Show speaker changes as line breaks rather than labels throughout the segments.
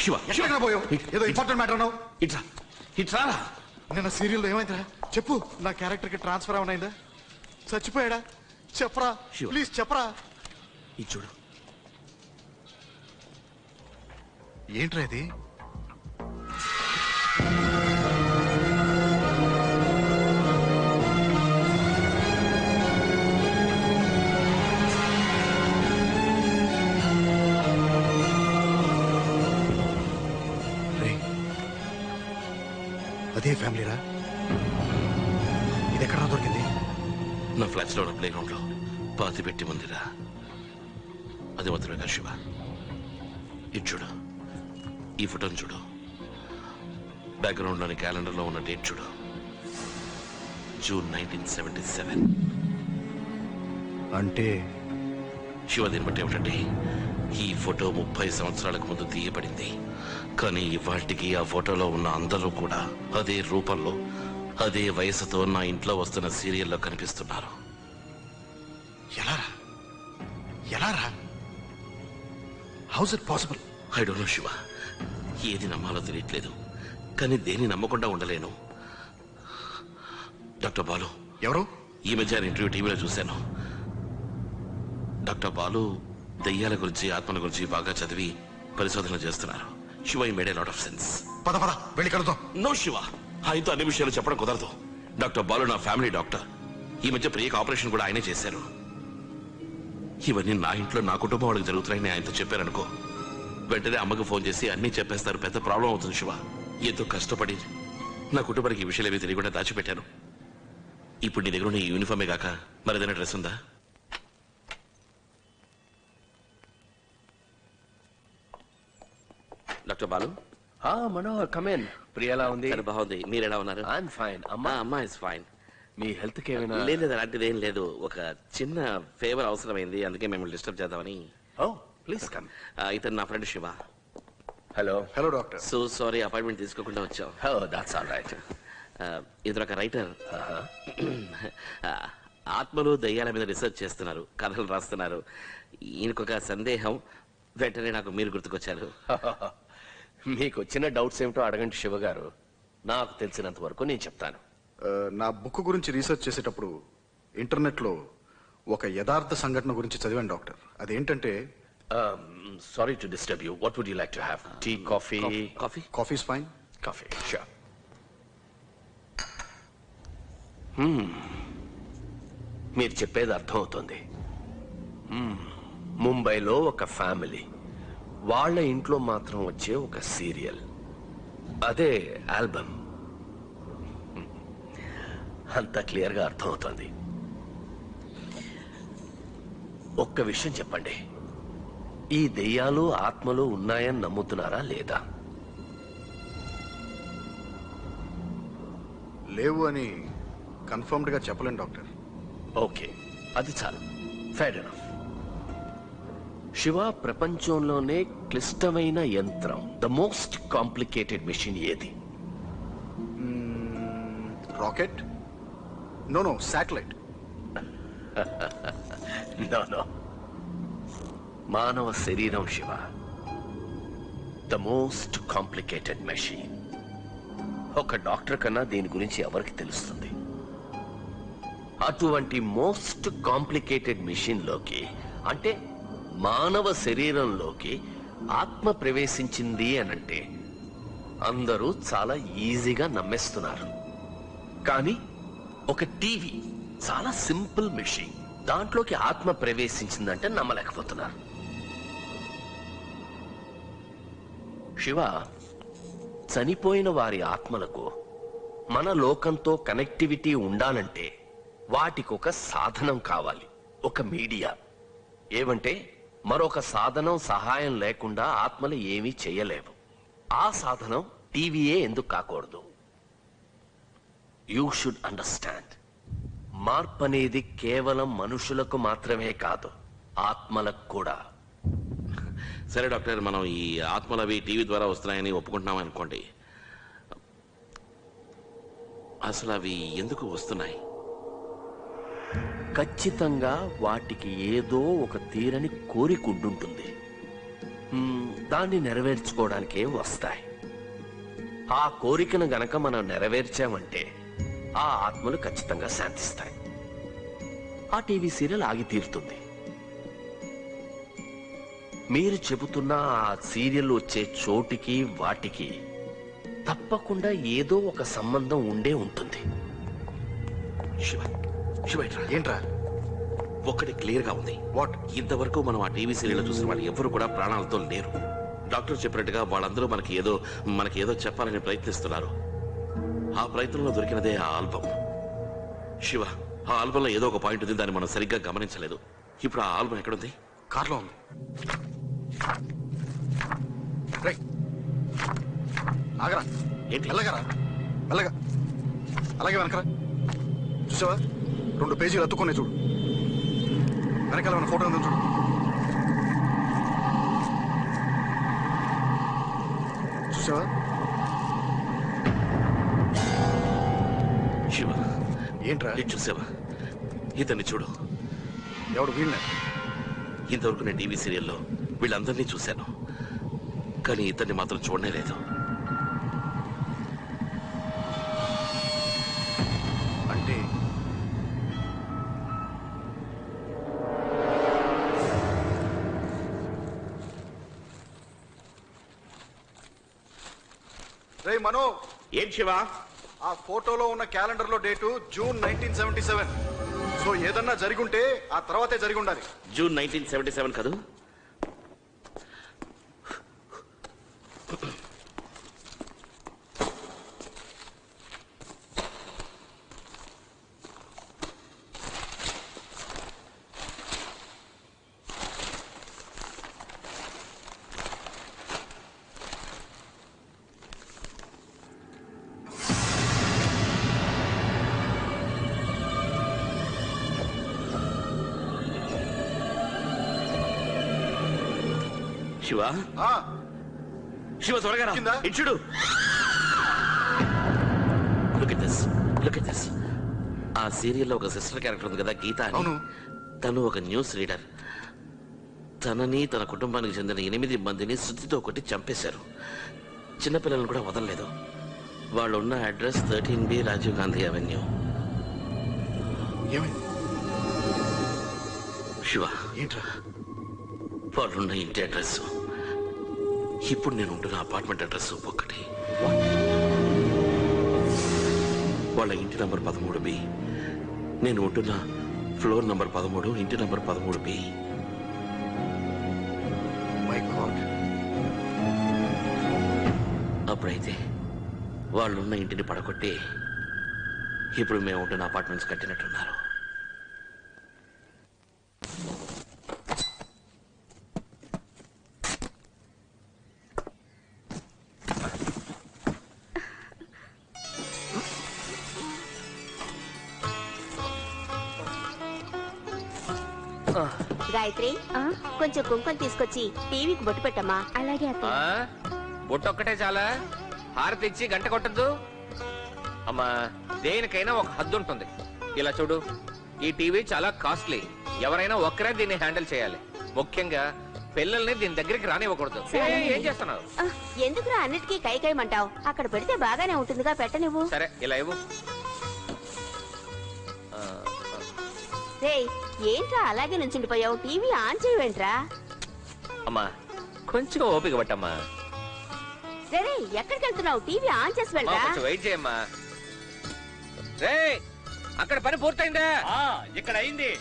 శివ
ఎక్కడికి పోయావు? ఏదో important matter అన్నావు.
ఇట్రా ఇట్రా.
నిన్న సీరియల్లో ఏమైందిరా చెప్పు. నా క్యారెక్టర్ కి ట్రాన్స్ఫర్ ఏమైనా చచ్చిపోయాడా? చెప్పరా ప్లీజ్ చెప్పరా.
ఇది చూడు.
ఏంట్రా ఇది? అదే ఫ్యామిలీరా? ఇది ఎక్కడ దొరికింది?
నా ఫ్లాట్స్ లో ప్లే గ్రౌండ్ లో పాతి పెట్టి ఉందిరా. అది మాత్రమే కాదు శివ, ఇది చూడు, ఈ ఫోటోని చూడు, బ్యాక్గ్రౌండ్ లోని క్యాలెండర్ లో ఉన్న డేట్ చూడు, జూన్ 1977.
అంటే
శివ దీన్ని బట్టి ఏమిటంటే ఈ ఫోటో 30 సంవత్సరాలకు ముందు తీయబడింది. కానీ ఇవాటికి ఆ ఫోటోలో ఉన్న అందరూ కూడా అదే రూపంలో అదే వయసుతో నా ఇంట్లో వస్తున్న సీరియల్లో కనిపిస్తున్నారు.
ఎలారా? House it possible?
I don't know Shiva, ఏది నమ్మాలో తెలియట్లేదు, కానీ దేన్ని నమ్మకుండా ఉండలేను. డాక్టర్ బాలు.
ఎవరు?
ఈ మధ్య ఇంటర్వ్యూ టీవీలో చూశాను. డాక్టర్ బాలు దెయ్యాల గురించి ఆత్మల గురించి బాగా చదివి పరిశోధనలు చేస్తున్నారు. శివ ఈ made a lot of sense.
పద వెళ్ళి కలుద్దాం.
నో శివ, ఆయనతో అన్ని విషయాలు చెప్పడం కుదరదు. డాక్టర్ బాలు నా ఫ్యామిలీ డాక్టర్. ఈ మధ్య ప్రియకి ఆపరేషన్ కూడా ఆయనే చేశారు. ఇవన్నీ నా ఇంట్లో నా కుటుంబం వాళ్ళకి జరుగుతున్నాయని ఆయనతో చెప్పారనుకో, వెంటనే అమ్మకు ఫోన్ చేసి అన్నీ చెప్పేస్తారు. పెద్ద ప్రాబ్లం అవుతుంది శివ. ఎంతో కష్టపడి నా కుటుంబానికి ఈ విషయాలు ఏవి తెలియకుండా దాచిపెట్టాను. ఇప్పుడు నీ దగ్గర ఉన్న ఈ యూనిఫామే కాక మరేదైనా డ్రెస్ ఉందా? Doctor Balu.
Manohar, come in. Priya ఎలా ఉంది?
బాగుంది. మీరు ఎలా ఉన్నారు?
I'm fine.
అమ్మా ఇస్ ఫైన్.
మీ హెల్త్ కి ఏమైనా?
లేదు, అలాంటిది ఏం లేదు. ఒక చిన్న ఫేవర్ అవసరమైంది, అందుకే మిమ్మల్ని డిస్టర్బ్ చేద్దామని.
Oh please come.
ఇతను నా friend Shiva.
Hello.
Hello doctor.
So sorry appointment తీసుకోకుండా వచ్చాం.
Oh that's all right.
ఇతను ఒక రైటర్. ఆత్మలు దయ్యాల మీద రీసెర్చ్ చేస్తున్నారు, కథలు రాస్తున్నారు. ఈయనకొక సందేహం, వెంటనే నాకు మీరు గుర్తుకొచ్చారు.
మీకు వచ్చిన డౌట్స్ ఏమిటో అడగండి శివ గారు. నాకు తెలిసినంత వరకు నేను చెప్తాను.
నా బుక్ గురించి రీసెర్చ్ చేసేటప్పుడు ఇంటర్నెట్ లో ఒక యథార్థ సంఘటన గురించి చదివాను డాక్టర్. అదేంటంటే,
sorry to disturb you. What would you like to have? Tea, coffee?
Coffee is fine.
Coffee, sure. మీరు చెప్పేది అర్థమవుతుంది. ముంబైలో ఒక ఫ్యామిలీ, వాళ్ళ ఇంట్లో మాత్రం వచ్చే ఒక సీరియల్, అదే ఆల్బమ్. అంత క్లియర్గా అర్థమవుతుంది. ఒక్క విషయం చెప్పండి, ఈ దెయ్యాలు ఆత్మలు ఉన్నాయని నమ్ముతున్నారా లేదా?
లేవు అని కన్ఫర్మ్డ్ గా చెప్పలేను డాక్టర్.
ఓకే, అది చాలు. Fair enough. శివ, ప్రపంచంలోనే క్లిష్టమైన యంత్రం, ద మోస్ట్ కాంప్లికేటెడ్ మెషిన్ ఏది?
రాకెట్? No, satellite.
నో, మానవ శరీరం Shiva, the most complicated machine. ఒక డాక్టర్ కన్నా దీని గురించి ఎవరికి తెలుస్తుంది? అటువంటి మోస్ట్ కాంప్లికేటెడ్ మెషిన్ లోకి, అంటే మానవ శరీరంలోకి ఆత్మ ప్రవేశించింది అనంటే అందరూ చాలా ఈజీగా నమ్మేస్తున్నారు. కానీ ఒక టీవీ చాలా సింపుల్ మెషిన్, దాంట్లోకి ఆత్మ ప్రవేశించిందంటే నమ్మలేకపోతున్నారు. శివ, చనిపోయిన వారి ఆత్మలకు మన లోకంతో కనెక్టివిటీ ఉండాలంటే వాటికి ఒక సాధనం కావాలి, ఒక మీడియా. ఏమంటే మరొక సాధనం సహాయం లేకుండా ఆత్మలు ఏమీ చేయలేవు. ఆ సాధనం టీవీయే ఎందుకు కాకూడదు? You should understand. మార్పు అనేది కేవలం మనుషులకు మాత్రమే కాదు, ఆత్మలకు కూడా.
సరే డాక్టర్, మనం ఈ ఆత్మలు అవి టీవీ ద్వారా వస్తున్నాయని ఒప్పుకుంటున్నాం అనుకోండి, అసలు అవి ఎందుకు వస్తున్నాయి?
ఖచ్చితంగా వాటికి ఏదో ఒక తీరని కోరిక ఉండుంటుంది. దాన్ని నెరవేర్చుకోవడానికే వస్తాయి. ఆ కోరికను గనక మనం నెరవేర్చామంటే ఆ ఆత్మలు ఖచ్చితంగా శాంతిస్తాయి. ఆ టీవీ సీరియల్ ఆగి తీరుతుంది. మీరు చెబుతున్న ఆ సీరియల్ వచ్చే చోటికి వాటికి తప్పకుండా ఏదో ఒక సంబంధం ఉండే ఉంటుంది.
శివ శివ ఇట్రా.
ఏంట్రా?
ఒక్కటి క్లియర్ గా ఉంది.
వాట్?
ఇంతవరకు మనం ఆ టీవీ సీరియల్ చూసిన వాళ్ళు ఎవరు కూడా ప్రాణాలతో లేరు. డాక్టర్ చెప్పినట్టుగా వాళ్ళందరూ మనకి ఏదో చెప్పాలని ప్రయత్నిస్తున్నారు. ఆ ప్రయత్నంలో దొరికినదే ఆ ఆల్బమ్. శివ, ఆ ఆల్బంలో ఏదో ఒక పాయింట్ ఉంది, దాన్ని మనం సరిగ్గా గమనించలేదు. ఇప్పుడు ఆ ఆల్బమ్ ఎక్కడుంది?
కార్లో ఉంది. రేయ్, ఆగరా.
ఏంటి?
మెల్లగరా, మెల్లగా. అలాగే వెనకరా. చూసావా, 2 పేజీలు అతుక్కునే చూడు. వెనకాల మన ఫోటో ఉందని చూడు. చూసావా?
శివ,
ఏంట్రా?
ఇది చూసావా? ఇతన్ని చూడు.
ఎవడు? వీళ్ళే.
ఇంతవరకు నేను టీవీ సీరియల్లో వీళ్ళందరినీ చూశాను, కానీ ఇతన్ని మాత్రం చూడనే లేదు.
అంటే రే మనో,
ఏం శివ?
ఆ ఫోటోలో ఉన్న క్యాలెండర్ లో డేటు జూన్ 1977. సో ఏదన్నా జరిగుంటే ఆ తర్వాతే జరిగి ఉండాలి.
జూన్ 1977 కాదు? శివ,
ఆ,
శివ త్వరగా రా.
కింద?
ఇటు చూడు. Look at this. Look at this. ఆ సీరియల్లో ఒక సిస్టర్ క్యారెక్టర్ ఉంది కదా, గీత అని.
అవును.
తను ఒక న్యూస్ రీడర్. తనని తన కుటుంబానికి చెందిన 8 మందిని సుత్తితో కొట్టి చంపేశారు. చిన్నపిల్లలను కూడా వదలలేదు. వాళ్ళు ఉన్న address 13B Rajiv Gandhi avenue.
ఏమైంది?
శివ,
ఏంట్రా?
వాళ్ళున్న ఇంటి అడ్రస్, ఇప్పుడు నేను ఉంటున్న అపార్ట్మెంట్ అడ్రస్ ఒక్కటి. వాళ్ళ ఇంటి నంబర్ 13B, నేను ఉంటున్న ఫ్లోర్ నంబర్ 13, ఇంటి నంబర్ 13B.
My God.
అప్పుడైతే వాళ్ళున్న ఇంటిని పడగొట్టి ఇప్పుడు మేము ఉంటున్న అపార్ట్మెంట్స్ కట్టినట్టున్నారు.
గాయత్రి, కొంచెం కుంకుమ తీసుకొచ్చి టీవీకి బొట్టు పెట్టమ్మా. అలాగే అక్క.
బొట్టొక్కటే చాలా, హారతి ఇచ్చి గంట కొట్టద్దు. అమ్మా, దేనికైనా ఒక హద్దు ఉంటుంది. ఇలా చూడు, ఈ టీవీ చాలా కాస్ట్లీ. ఎవరైనా ఒక్కరే దీన్ని హ్యాండిల్ చేయాలి. ముఖ్యంగా పిల్లల్ని దీని దగ్గరికి రానివ్వకూడదు. ఏం చేస్తున్నావు?
ఎందుకురా అన్నిటికీ కైకైమంటావు? అక్కడ పెడితే బాగానే ఉంటుందిగా, పెట్టనివ్వు.
సరే, ఇలా ఇవ్వు.
రేయ్, ఏంట్రా అలాగే నుంచుండిపోయావు? TV on చేయవేంట్రా?
అమ్మా, కొంచెం ఓపిక పట్టమ్మా.
రే, ఎక్కడికి వెళ్తున్నావు? టీవీ ఆన్ చేసి
అమ్మా,
వెళ్ళరా.
కొంచెం వెయిట్ చేయమ్మా. రే, అక్కడ పని పూర్తయిందా?
ఇక్కడ అయింది.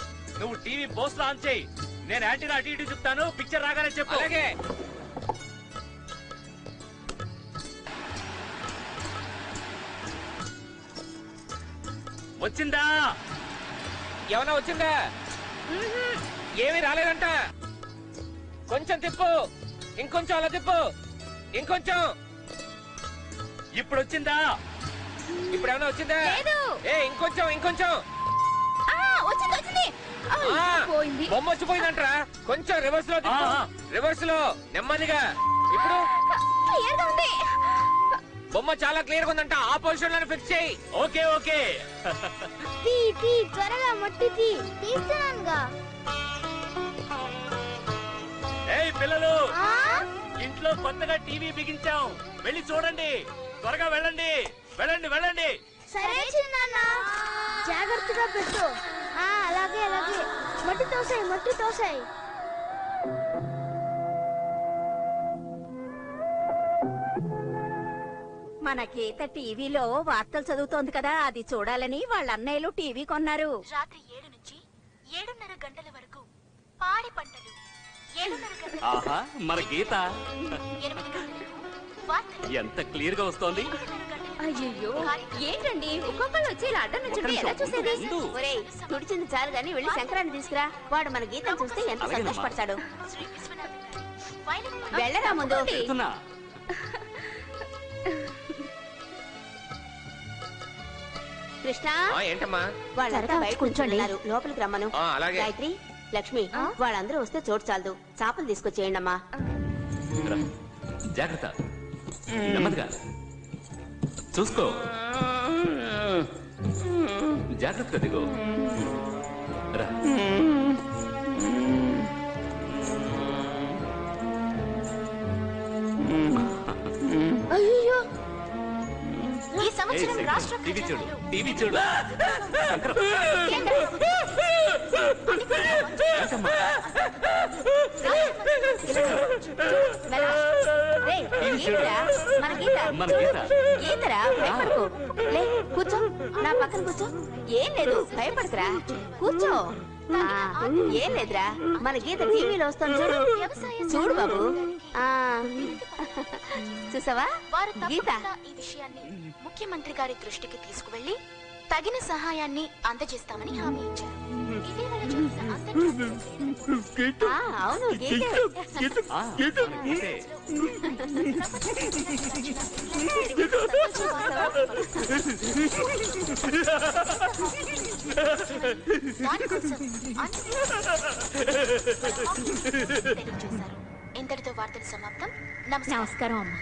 నువ్వు టీవీ పోస్ట్ ఆన్ చేయి. నేను యాంటీనా అటు ఇటు చెప్తాను. పిక్చర్ రాగానే చెప్పు.
అలాగే.
వచ్చిందా?
ఏమన్నా వచ్చిందా? ఏమీ రాలేదంట. కొంచెం తిప్పు, ఇంకొంచెం అలా తిప్పు, ఇంకొంచెం.
ఇప్పుడు వచ్చిందా?
ఇప్పుడు ఏమన్నా వచ్చిందా?
లేదు.
ఇంకొంచెం, ఇంకొంచెం.
వచ్చింది, వచ్చింది. పోయింది.
బొమ్మ వచ్చిపోయిందంటరా. కొంచెం రివర్స్ లో తిప్పు. రివర్స్ లో నెమ్మదిగా. ఇప్పుడు
క్లియర్గా ఉంది.
బొమ్మ చాలా క్లియర్ గా ఉందంట. ఆ పొజిషన్ లో ఫిక్స్ చేయి.
Okay okay.
త్వరగా మొట్టి తీస్తున్నానుగా.
ఏయ్ పిల్లలు, ఇంట్లో కొత్తగా టీవీ బిగించాం, వెళ్ళి చూడండి. త్వరగా వెళ్ళండి, వెళ్ళండి, వెళ్ళండి.
సరే చిన్న జాగ్రత్తగా పెట్టు. అలాగే అలాగే. మట్టి తోసాయి, మట్టి తోసాయి.
మన గీత టీవీలో వార్తలు చదువుతోంది కదా, అది చూడాలని వాళ్ళ అన్నయ్యలు టీవీ కొన్నారు.
రాత్రి 7 నుంచి 7:30 గంటల వరకు పాడి పంటలు, 7:30 గంటల
ఆహా, మన గీత
8 గంటలకు వార్తలు,
ఎంత క్లియర్ గా వస్తోంది.
8:30 గంటలకు
అయ్యో ఏంటండి ఒక్కొక్కరు వచ్చి ఇలా అడ్డం నుంచుంటే ఎలా చూసేది?
ఉండు.
ఒరేయ్, తుడిచింది చాలు గాని వెళ్ళి శంకరాన్ని తీసుకురా. వాడు మన గీతను చూస్తే ఎంత
అలాగేనమ్మా.
సంతోషపడతాడు.
శ్రీ విశ్వనాథన్ గారి వైలెట్
వెళ్ళరా ముందు.
వెళ్తున్నా.
కృష్ణ,
ఏంటమ్మా?
వాళ్ళంతా బయట కూర్చోండి, లోపలికి రమ్మను.
అలాగే.
గాయత్రి, లక్ష్మి, వాళ్ళందరూ వస్తే చోటు చాలదు. చేపలు తీసుకొచ్చేయండి అమ్మా.
రా. జాగ్రత్త, నెమ్మదిగా చూసుకో, జాగ్రత్తగా దిగో. రా.
అయ్యో ఈ
ఏయ్,
సంవత్సరం
శంకర్,
రాష్ట్ర
టీవీ చూడు,
ఖజానాలో
టీవీ చూడు.
కేంద్ర
ఏంటమ్మా?
మెల్ల. రేయ్, గీతరా, మన గీత.
మన గీత.
గీతరా, భయపడకు. లే, కూర్చో, నా పక్కన కూర్చో. ఏం లేదు, భయపడకురా, కూర్చో. ఏం లేదురా, మన గీత టీవీలో వస్తాను చూడు. చూడు బాబు. చూసావా
వారు
గీత?
తప్పకుండా ఈ విషయాన్ని ముఖ్యమంత్రి గారి దృష్టికి తీసుకువెళ్లి తగిన సహాయాన్ని అందజేస్తామని హామీ ఇచ్చారు. ఇటీవల జరిగిన అంతర్జాతీయ క్రీడలకు
అవును గీతే.
ఆ, మన గీతే.
దానికోసం తెలియజేశారు. ఇంతటితో వార్తలు సమాప్తం. నమస్కారం.
నమస్కారం అమ్మా.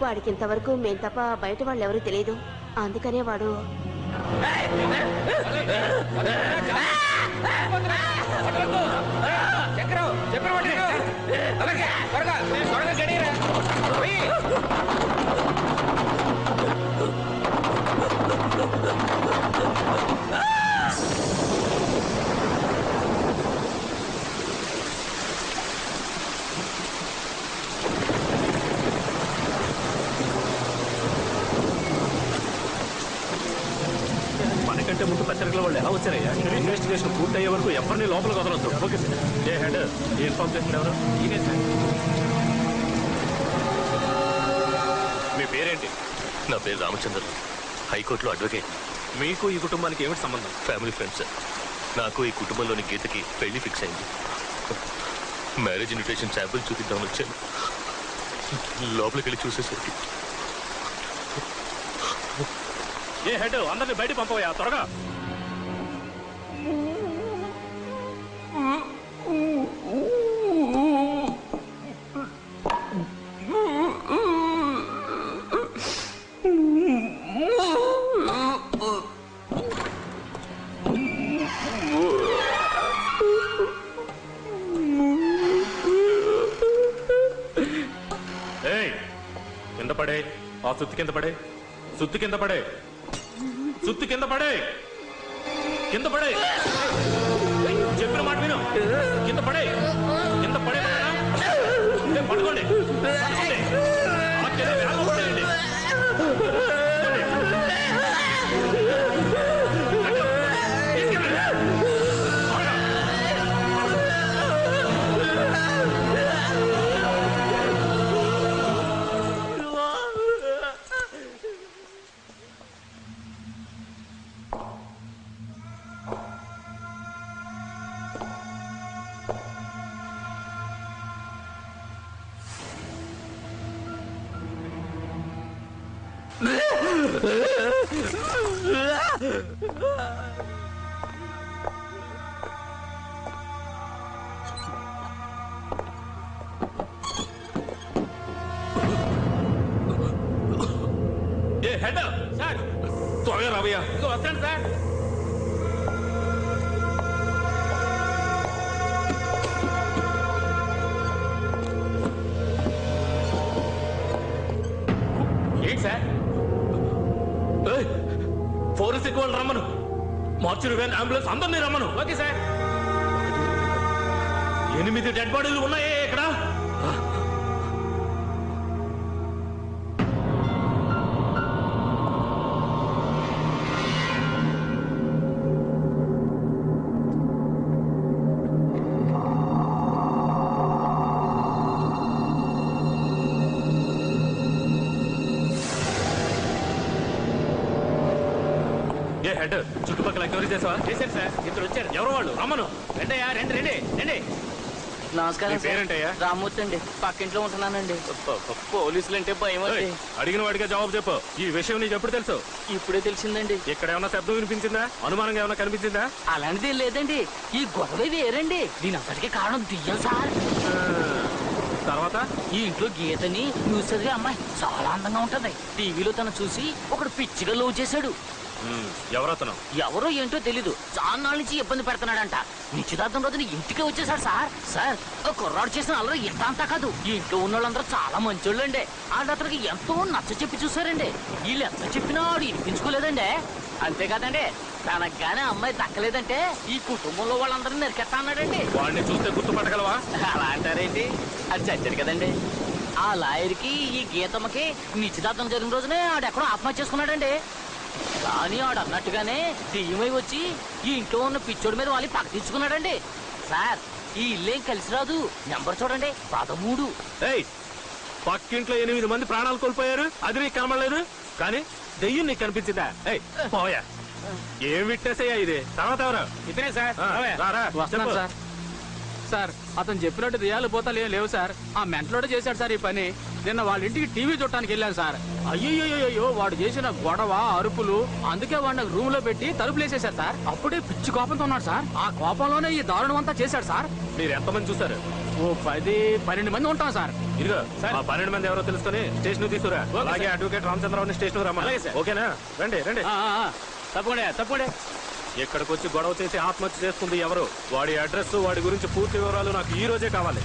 వాడికి ఇంతవరకు మేం తప్ప బయట వాళ్ళు ఎవరు తెలియదు. అందుకనే వాడు
మనకంటే ముందు పత్రికల వాళ్ళు ఎలా వచ్చారయ్యా? ఇన్వెస్టిగేషన్ పూర్తయ్యే వరకు ఎవరిని లోపలికి వదలొద్దు. Okay sir. ఏ హెడ్ ఇన్ఫార్మ్ చేసిన ఎవరు?
ఇదే సార్.
మీ పేరేంటి?
నా పేరు రామచంద్ర, హైకోర్టులో అడ్వకేట్.
మీకు ఈ కుటుంబానికి ఏమిటి సంబంధం?
Family friends sir. నాకు ఈ కుటుంబంలోని గీతకి పెళ్లి ఫిక్స్ అయింది. మ్యారేజ్ ఇన్విటేషన్ శాంపుల్ చూపిద్దామని వచ్చాను. లోపలికి వెళ్ళి చూసేసరికి
ఏ హెడ్ అందరిని బయట పంపవయ్యా త్వరగా. ఏయ్, కింద పడే. ఆ సుత్తి కింద పడే. సుత్తి కింద పడే. సుత్తి కింద పడే. కింద పడే. చెప్పిన మాట విను. కింద పడే. కింద పడే. పడుకోండి. పడుకోండి. ఆ కింద వేగం పడేయండి. ఏ హెడ్ సార్ త్వరగా రావయ్యా.
ఇంకో వస్తాను సార్. ఏంటి సార్?
ఫోరెన్సిక్ వాళ్ళు రమ్మను, మార్చురీ వ్యాన్, అంబులెన్స్ అందరినీ రమ్మను.
Okay sir.
8 డెడ్ బాడీలు ఉన్నాయే ఇక్కడ. ఏ హెడ్, చుట్టుపక్కల ఎంక్వైరీ చేసావా?
చేశారు సార్. ఇద్దరు వచ్చారు.
ఎవరు వాళ్ళు? రమ్మను.
రెండయ్యా, రండి రండి రండి.
నమస్కారం
నీ పేరేంటయ్యా?
రామూర్తి అండి, పక్కింట్లో ఉంటున్నానండి. పోలీసులు అంటే భయం అండి.
ఏయ్, అడిగిన వాడిగా జవాబు చెప్పు. ఈ విషయం నీకు ఎప్పుడు తెలుసు?
ఇప్పుడే తెలిసిందండి.
ఇక్కడ ఏమైనా శబ్దం వినిపించిందా? అనుమానంగా ఏమైనా కనిపించిందా?
అలాంటిది లేదండి, ఈ గొడవ వేరండి. దీని అంతటికీ కారణం దియ్యం సార్.
తర్వాత
ఈ ఇంట్లో గీతని న్యూస్ చదివే అమ్మాయి చాలా అందంగా ఉంటది. టీవీలో తను చూసి ఒకడు పిచ్చిగా లవ్ చేశాడు.
ఎవరతను?
ఎవరో ఏంటో తెలీదు, చాలా నాళ్ళ నుంచి ఇబ్బంది పెడుతున్నాడంట. నిశ్చితార్థం రోజున ఇంటికే వచ్చేసాడు సార్. సార్, ఆ కుర్రాడు చేసిన అల్లరి ఇంత అంతా కాదు. ఈ ఇంట్లో ఉన్న వాళ్ళందరూ చాలా మంచోళ్ళండి. వాళ్ళు అతనికి ఎంతో నచ్చ చెప్పి చూసారండి. వీళ్ళు ఎంత చెప్పినా వాడు వినిపించుకోలేదండి. అంతేకాదండి, తనకు గానే అమ్మాయి దక్కలేదంటే ఈ కుటుంబంలో వాళ్ళందరినీ నరికెత్తా అన్నాడండి.
వాడిని చూస్తే గుర్తుపట్టగలవా?
అలా అంటారేంటి? అది చచ్చాడు కదండి. ఆ లాయర్కి ఈ గీతమ్మకి నిశ్చితార్థం జరిగిన రోజునే ఆడెక్కడో ఆత్మహత్య చేసుకున్నాడండి. కానీ ఆడు అన్నట్టుగానే దెయ్యమై వచ్చి ఈ ఇంట్లో ఉన్న పిచ్చోడి మీద వాళ్ళు పక్క తీర్చుకున్నాడండి. సార్, ఈ ఇల్లేం కలిసి రాదు. నెంబర్ చూడండి, 13.
ఏయ్, పక్కింట్లో 8 మంది ప్రాణాలు కోల్పోయారు, అది నీకు కనబడలేదు. కానీ దెయ్యం నీకు కనిపించిందా? ఏయ్, పోయా. ఏం విట్నెస్ అయ్యా ఇది? తర్వాత ఎవరు?
ఇతనే సార్.
రారా,
వస్తున్నాను
చెప్పు.
సార్. సార్, అతను చెప్పినట్టు దియాలు పోతాలు ఏం లేవు సార్. ఆ మెంటలోడే చేశాడు సార్ ఈ పని. నిన్న వాళ్ళ ఇంటికి టీవీ చూడటానికి వెళ్ళాను సార్. అయ్యో, వాడు చేసిన గొడవ, అరుపులు, అందుకే వాడిని రూమ్ లో పెట్టి తలుపులు వేసేశారు సార్. అప్పుడే పిచ్చి కోపంతో ఉన్నాడు సార్. ఆ కోపంలోనే ఈ దారుణం అంతా చేశాడు సార్.
మీరు ఎంతమంది చూసారు?
ఓ 10-12 మంది ఉంటాం సార్.
ఇదిగో, ఆ 12 మంది ఎవరో తెలుసుకొని స్టేషన్ తీసుకురా. అలాగే అడ్వకేట్ రామచంద్రరావుని స్టేషన్ రమ్మని.
అలాగే సార్.
ఓకేనా? రండి రండి.
తప్పకుండా.
ఇక్కడికి వచ్చి గొడవ చేసి ఆత్మహత్య చేసుకుంది ఎవరు? వాడి అడ్రస్, వాడి గురించి పూర్తి వివరాలు నాకు ఈ రోజే కావాలి.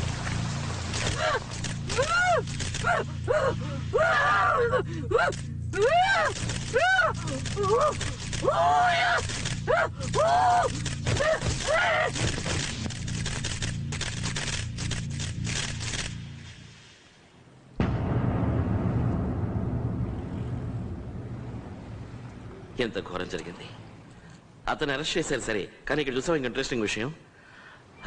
ఎంత ఘోరం జరిగింది. అతను అరెస్ట్ చేశారు సరే, కానీ ఇక్కడ చూసాం ఇంక ఇంట్రెస్టింగ్ విషయం.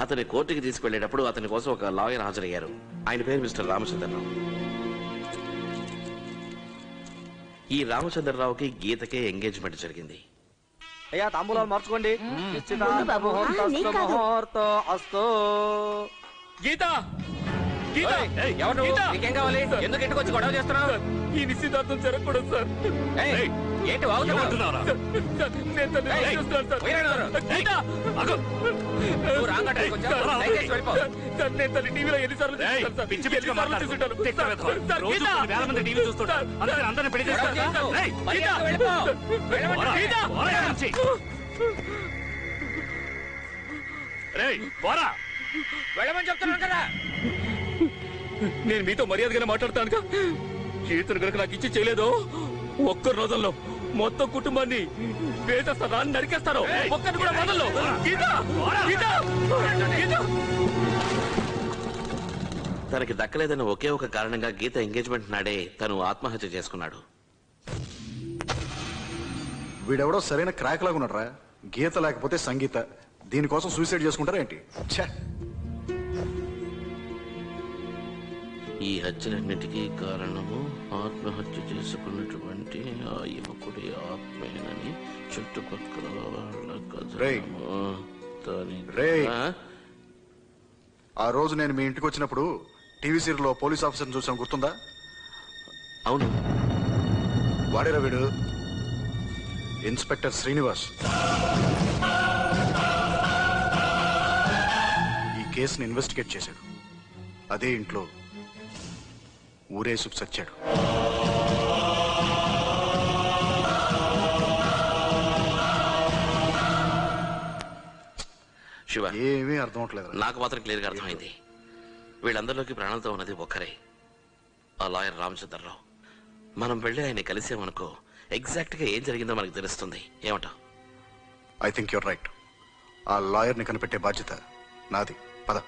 అతని కోర్టుకి తీసుకువెళ్ళేటప్పుడు అతని కోసం ఒక లాయర్ హాజరయ్యారు. ఆయన పేరు మిస్టర్ రామచంద్రరావు. ఈ రామచంద్రరావుకి గీతకే ఎంగేజ్మెంట్ జరిగింది.
అయ్యా, తాంబూలాలు మార్చుకోండి.
గీత, ఎవరు నువ్వు? నీకేం కావాలి? ఎందుకు ఇంటికి వచ్చి గొడవ చేస్తున్నావు?
ఈ నిశ్చితార్థం జరగకూడదు సార్.
ఏయ్, ఏంటి వాగుతున్నావు? నువ్వు రాంగ్ అడ్రస్కి వచ్చావు. దయచేసి వెళ్ళిపో.
టీవీలో ఎన్నిసార్లు పిచ్చి పిచ్చిగా మాట్లాడుతుంటారు. వేల మంది టీవీ చూస్తుంటారు. అందరిని పెళ్లి
గొడవ చేస్తావు. మర్యాదగా వెళ్ళిపో. వెళ్ళమంటే వెళ్ళమని చెప్తున్నాను కదా.
నేను మీతో మర్యాదగానే మాట్లాడతానుగా. గీతను కనుక నాకు ఇచ్చి చేయలేదు, ఒక్క రోజుల్లో మొత్తం కుటుంబాన్ని వేసేస్తాను, నరికేస్తాను. ఒక్కరిని కూడా వదలను. గీత, గీత, గీత.
తనకి దక్కలేదని ఒకే ఒక కారణంగా గీత ఎంగేజ్మెంట్ నాడే తను ఆత్మహత్య చేసుకున్నాడు.
వీడెవడో సరైన క్రాక్ లాగా ఉన్నాడు రా. గీత లేకపోతే సంగీత. దీనికోసం సూసైడ్ చేసుకుంటారా ఏంటి? ఛే!
ఈ హత్యలన్నిటికీ కారణము ఆత్మహత్య చేసుకున్నటువంటి ఆ యువకుడి ఆత్మేనని చుట్టుపక్కల వాళ్ళ
రేయ్. రేయ్. ఆ రోజు నేను మీ ఇంటికి వచ్చినప్పుడు టీవీ సీరియల్లో పోలీస్ ఆఫీసర్ని చూసాం, గుర్తుందా?
అవును.
వాడేరా వీడు. ఇన్స్పెక్టర్ శ్రీనివాస్ ఈ కేసుని ఇన్వెస్టిగేట్ చేశాడు. అదే ఇంట్లో ఊరేసుకు చచ్చాడు.
శివ,
ఏమీ అర్థం అవట్లేదు.
నాకు మాత్రం క్లియర్గా అర్థమైంది. వీళ్ళందరిలోకి ప్రాణాలతో ఉన్నది ఒక్కరే, ఆ లాయర్ రామచంద్రరావు. మనం వెళ్ళి ఆయన కలిసామనుకో, ఎగ్జాక్ట్ గా ఏం జరిగిందో మనకు తెలుస్తుంది. ఏమంటావ్?
I think you're right. ఆ లాయర్ని కనిపెట్టే బాధ్యత నాది. పద.